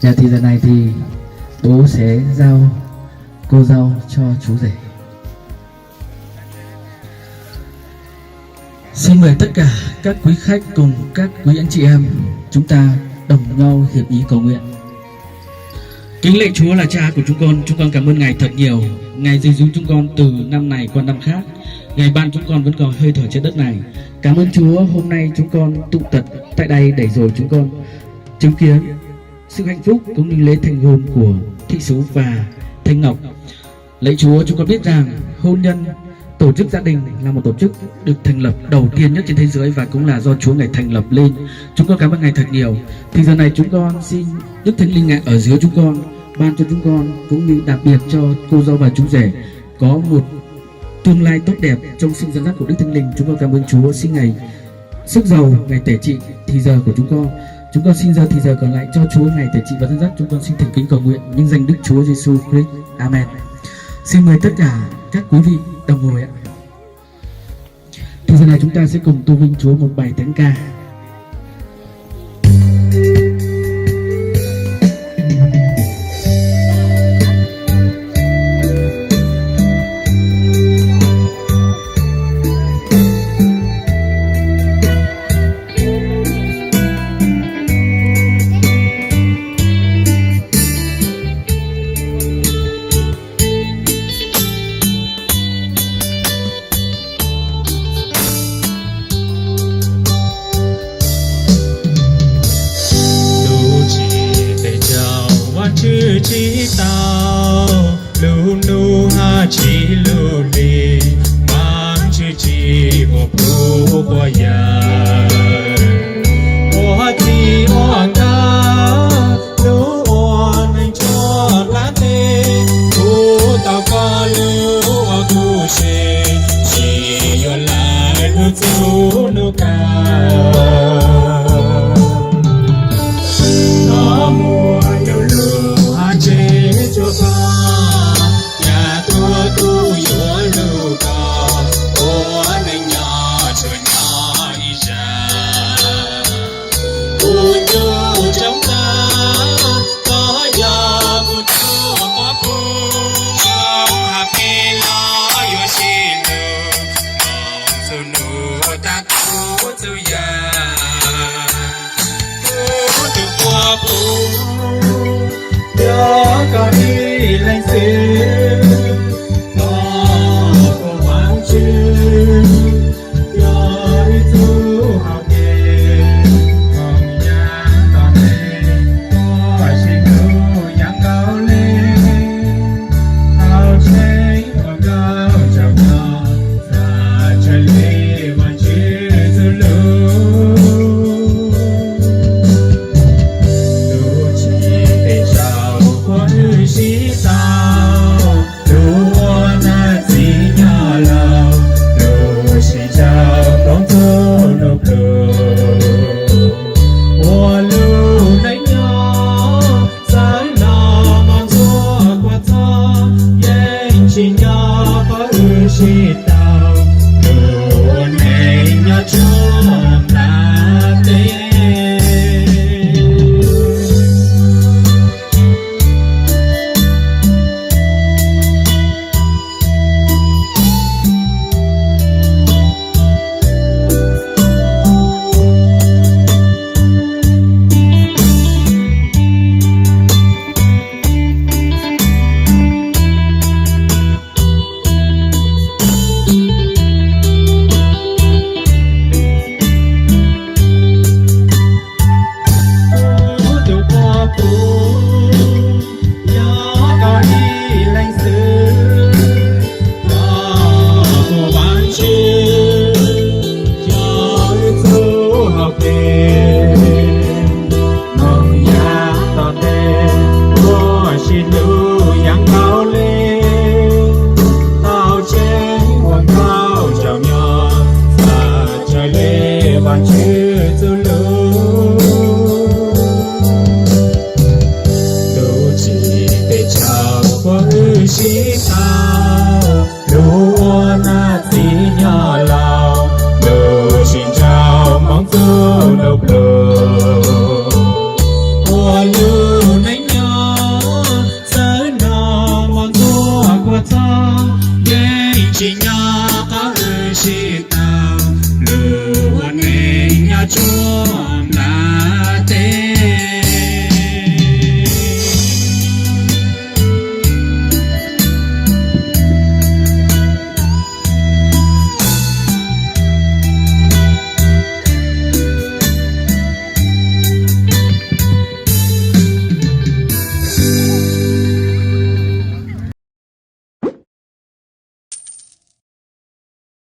Thì lần này thì bố sẽ giao cô dâu cho chú rể. Xin mời tất cả các quý khách cùng các quý anh chị em chúng ta đồng nhau hiệp ý cầu nguyện. Kính lạy Chúa là Cha của chúng con cảm ơn Ngài thật nhiều. Ngài giữ chúng con từ năm này qua năm khác. Ngài ban chúng con vẫn còn hơi thở trên đất này. Cảm ơn Chúa, hôm nay chúng con tụ tập tại đây để rồi chúng con chứng kiến sự hạnh phúc cũng như lễ thành hôn của Thị Sú và Thanh Ngọc. Lạy Chúa, chúng con biết rằng hôn nhân, tổ chức gia đình là một tổ chức được thành lập đầu tiên nhất trên thế giới và cũng là do Chúa Ngài thành lập lên. Chúng con cảm ơn Ngài thật nhiều. Thì giờ này chúng con xin Đức Thánh Linh Ngài ở dưới chúng con, ban cho chúng con cũng như đặc biệt cho cô dâu và chú rể có một tương lai tốt đẹp trong sự dẫn dắt của Đức Thánh Linh. Chúng con cảm ơn Chúa, xin Ngài sức giàu, Ngài tể trị thì giờ của chúng con. Chúng con xin giờ thì giờ còn lại cho Chúa Ngài tể trị và dẫn dắt. Chúng con xin thành kính cầu nguyện nhân danh Đức Chúa Giêsu Christ. Amen. Xin mời tất cả các quý vị đồng ngồi ạ. Thì giờ này chúng ta sẽ cùng tôn vinh Chúa một bài thánh ca. Chỉ tao lu nu ha chỉ lu đi mang chỉ một lu qua nhà qua chỉ oan ta lu oan anh cho lá tê tu tao có lu tu se chỉ yo lại lu tu lu ca có đi lên xứ có vắng chữ cho đi thu học nghề còn nhà còn lên có xin thu nhắn cao lên hào cháy và cao chào nhau ra chơi lý và chữ dư lưu đủ chỉ để chào chỉ tao đủ na chỉ nhỏ lòng đủ chỉ chào đón thu nụ cười hoa lưu đánh nhỏ sáng nào mong gió qua gió yên chỉ nhỏ có chỉ